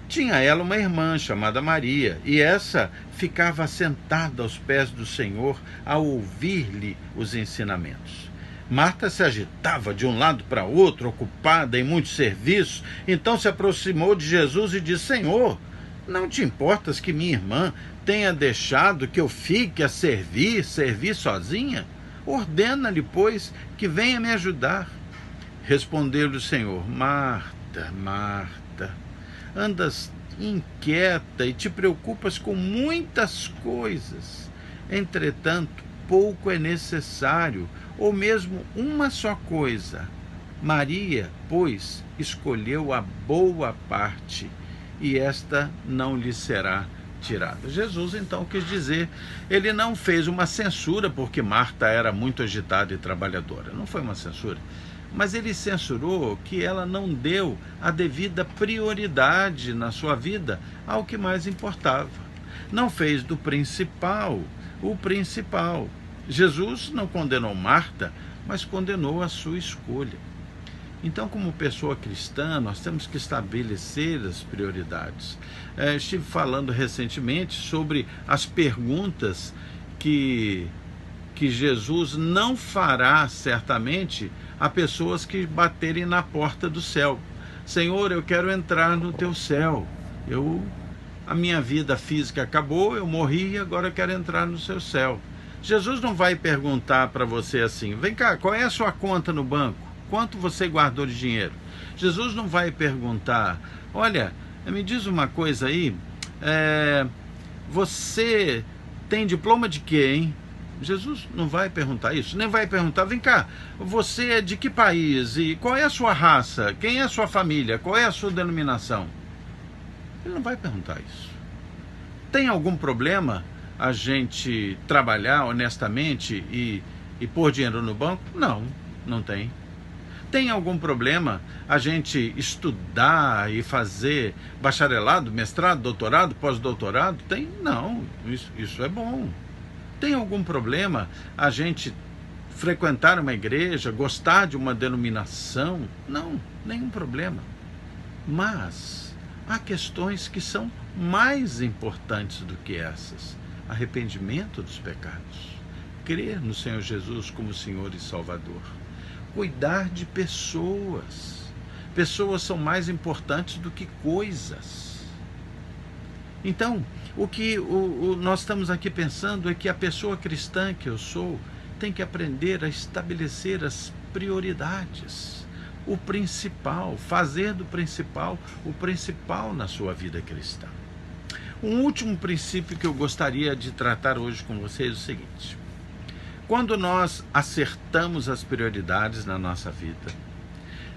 A: Tinha ela uma irmã chamada Maria, e essa ficava sentada aos pés do Senhor a ouvir-lhe os ensinamentos. Marta se agitava de um lado para outro, ocupada em muitos serviços. Então se aproximou de Jesus e disse: Senhor, não te importas que minha irmã tenha deixado que eu fique a servir sozinha? Ordena-lhe, pois, que venha me ajudar. Respondeu-lhe o Senhor: Marta, Marta, andas inquieta e te preocupas com muitas coisas. Entretanto, pouco é necessário, ou mesmo uma só coisa. Maria, pois, escolheu a boa parte, e esta não lhe será tirada. Jesus, então, quis dizer, ele não fez uma censura porque Marta era muito agitada e trabalhadora. Não foi uma censura. Mas ele censurou que ela não deu a devida prioridade na sua vida ao que mais importava. Não fez do principal o principal. Jesus não condenou Marta, mas condenou a sua escolha. Então, como pessoa cristã, nós temos que estabelecer as prioridades. Estive falando recentemente sobre as perguntas que Jesus não fará, certamente, a pessoas que baterem na porta do céu. Senhor, eu quero entrar no teu céu. A minha vida física acabou, eu morri e agora eu quero entrar no seu céu. Jesus não vai perguntar para você assim: vem cá, qual é a sua conta no banco? Quanto você guardou de dinheiro? Jesus não vai perguntar: olha, me diz uma coisa aí, você tem diploma de quê, hein? Jesus não vai perguntar isso, nem vai perguntar: vem cá, você é de que país? E qual é a sua raça? Quem é a sua família? Qual é a sua denominação? Ele não vai perguntar isso. Tem algum problema a gente trabalhar honestamente e pôr dinheiro no banco? Não, não tem. Tem algum problema a gente estudar e fazer bacharelado, mestrado, doutorado, pós-doutorado? Tem? Não, isso é bom. Tem algum problema a gente frequentar uma igreja, gostar de uma denominação? Não, nenhum problema. Mas há questões que são mais importantes do que essas. Arrependimento dos pecados, crer no Senhor Jesus como Senhor e Salvador, cuidar de pessoas. Pessoas são mais importantes do que coisas. Então, o que nós estamos aqui pensando é que a pessoa cristã que eu sou tem que aprender a estabelecer as prioridades, o principal, fazer do principal o principal na sua vida cristã. Um último princípio que eu gostaria de tratar hoje com vocês é o seguinte: quando nós acertamos as prioridades na nossa vida,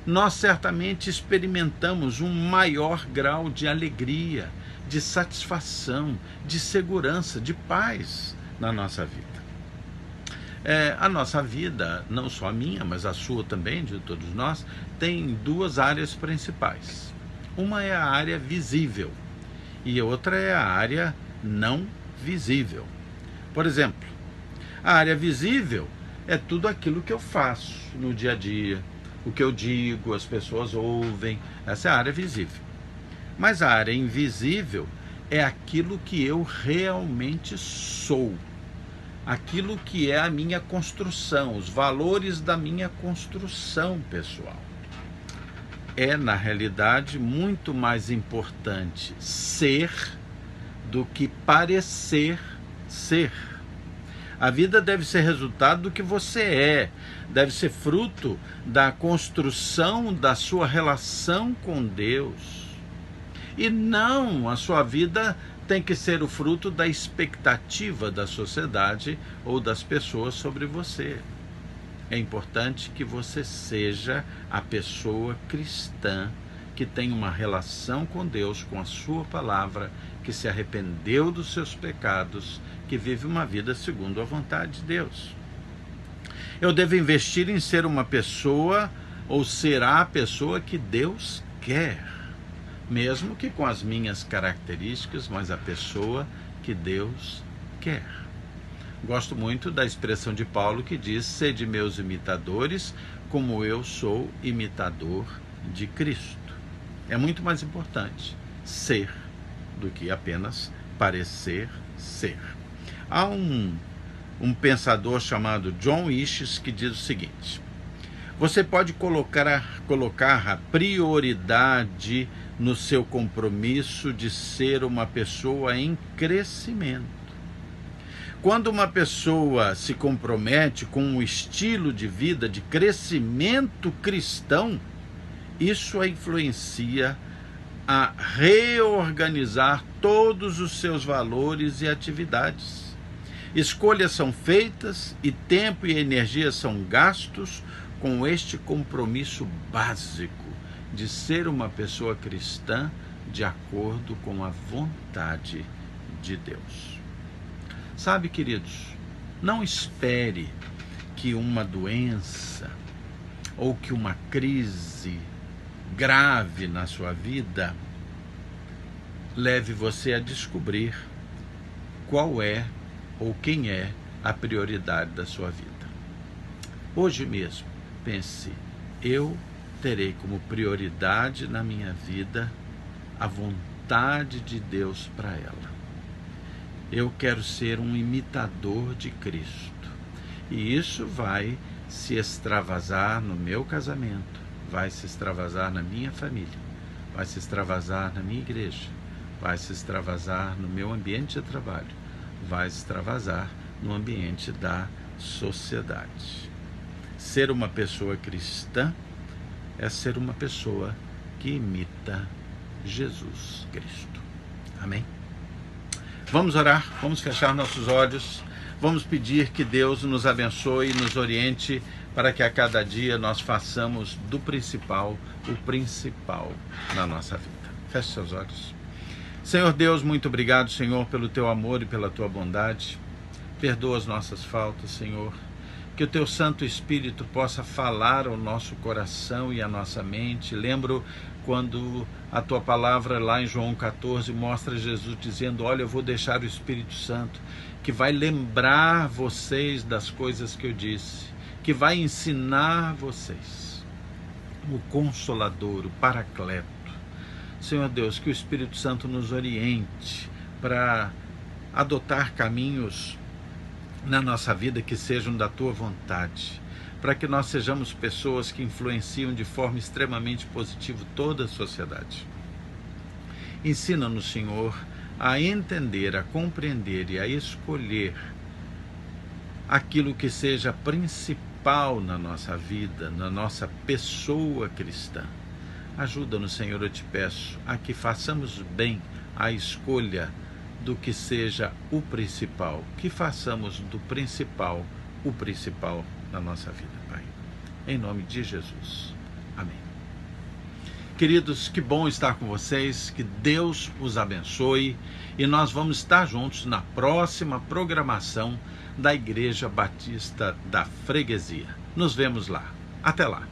A: nós certamente experimentamos um maior grau de alegria, de satisfação, de segurança, de paz na nossa vida. A nossa vida, não só a minha, mas a sua também, de todos nós, tem duas áreas principais. Uma é a área visível e outra é a área não visível. Por exemplo, a área visível é tudo aquilo que eu faço no dia a dia, o que eu digo, as pessoas ouvem, essa é a área visível. Mas a área invisível é aquilo que eu realmente sou, aquilo que é a minha construção, os valores da minha construção pessoal. É, na realidade, muito mais importante ser do que parecer ser. A vida deve ser resultado do que você é, deve ser fruto da construção da sua relação com Deus. E não, a sua vida tem que ser o fruto da expectativa da sociedade ou das pessoas sobre você. É importante que você seja a pessoa cristã que tem uma relação com Deus, com a sua palavra, que se arrependeu dos seus pecados, que vive uma vida segundo a vontade de Deus. Eu devo investir em ser uma pessoa, ou será a pessoa que Deus quer, mesmo que com as minhas características, mas a pessoa que Deus quer. Gosto muito da expressão de Paulo que diz: sede meus imitadores, como eu sou imitador de Cristo. É muito mais importante ser do que apenas parecer ser. Há um pensador chamado John Iches que diz o seguinte: você pode colocar a prioridade no seu compromisso de ser uma pessoa em crescimento. Quando uma pessoa se compromete com um estilo de vida de crescimento cristão, isso a influencia a reorganizar todos os seus valores e atividades. Escolhas são feitas e tempo e energia são gastos com este compromisso básico de ser uma pessoa cristã de acordo com a vontade de Deus. Sabe, queridos, não espere que uma doença ou que uma crise grave na sua vida leve você a descobrir qual é ou quem é a prioridade da sua vida. Hoje mesmo, pense: eu terei como prioridade na minha vida a vontade de Deus para ela. Eu quero ser um imitador de Cristo. E isso vai se extravasar no meu casamento, vai se extravasar na minha família, vai se extravasar na minha igreja, vai se extravasar no meu ambiente de trabalho, vai se extravasar no ambiente da sociedade. Ser uma pessoa cristã é ser uma pessoa que imita Jesus Cristo. Amém? Vamos orar, vamos fechar nossos olhos, vamos pedir que Deus nos abençoe e nos oriente para que a cada dia nós façamos do principal o principal na nossa vida. Feche seus olhos. Senhor Deus, muito obrigado, Senhor, pelo teu amor e pela tua bondade. Perdoa as nossas faltas, Senhor. Que o teu Santo Espírito possa falar ao nosso coração e à nossa mente. Lembro quando a tua palavra lá em João 14 mostra Jesus dizendo: olha, eu vou deixar o Espírito Santo, que vai lembrar vocês das coisas que eu disse, que vai ensinar vocês. O Consolador, o Paracleto. Senhor Deus, que o Espírito Santo nos oriente para adotar caminhos na nossa vida que sejam da tua vontade, para que nós sejamos pessoas que influenciam de forma extremamente positiva toda a sociedade. Ensina-nos, Senhor, a entender, a compreender e a escolher aquilo que seja principal na nossa vida, na nossa pessoa cristã. Ajuda-nos, Senhor, eu te peço, a que façamos bem a escolha do que seja o principal, que façamos do principal o principal na nossa vida, Pai. Em nome de Jesus. Amém. Queridos, que bom estar com vocês, que Deus os abençoe e nós vamos estar juntos na próxima programação da Igreja Batista da Freguesia. Nos vemos lá. Até lá.